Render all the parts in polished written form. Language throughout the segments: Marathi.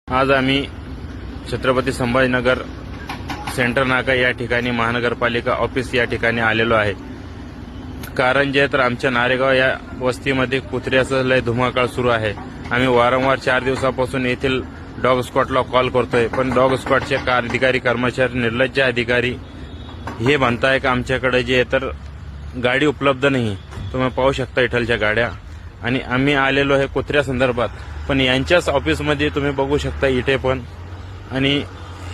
आज आम्ही छत्रपती संभाजीनगर सेंटर नाका या ठिकाणी महानगरपालिका ऑफिस या ठिकाणी आलेलो आहे। कारण जे तर आमच्या नारेगाव या वस्तीमध्ये कुत्र्याचा लय धुमाकाळ सुरू आहे। आम्ही वारंवार 4 दिवसापासून येथील डॉग स्क्वॉडला कॉल करतोय, पण डॉग स्क्वॉडचे अधिकारी कर्मचारी निर्लज्ज अधिकारी हे म्हणताय की आमच्याकडे जे तर गाडी उपलब्ध नाही। तुम्ही पाहू शकता इथलच्या गाड्या, आणि आम्ही आलेलो आहे कुत्र्या संदर्भात, पण यांच्याच ऑफिसमध्ये तुम्ही बघू शकता इथे पण, आणि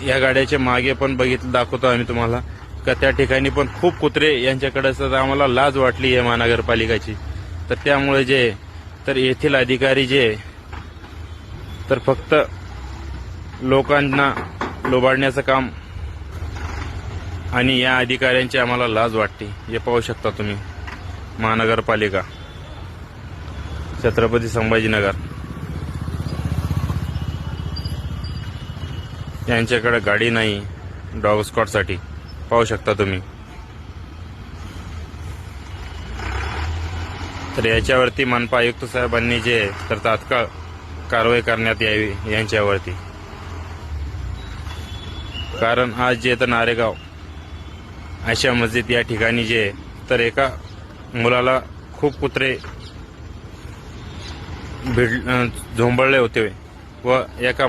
या गाड्याच्या मागे पण दाखवतो आम्ही तुम्हाला का त्या ठिकाणी पण खूप कुत्रे यांच्याकडे असतात। आम्हाला लाज वाटली आहे महानगरपालिकाची। तर त्यामुळे जे तर येथील अधिकारी जे तर फक्त लोकांना लुबाडण्याचं काम, आणि या अधिकाऱ्यांची आम्हाला लाज वाटते। हे पाहू शकता तुम्ही महानगरपालिका छत्रपती संभाजीनगर यांच्याकडे गाडी नाही डॉग स्क्वॉडसाठी, पाहू शकता तुम्ही। तर याच्यावरती मनपा आयुक्त साहेबांनी जे तर तात्काळ कारवाई करण्यात यावी यांच्यावरती। कारण आज जे तर नारेगाव आशा मस्जिद या ठिकाणी जे तर एका मुलाला खूप कुत्रे झोंबळले होते व एका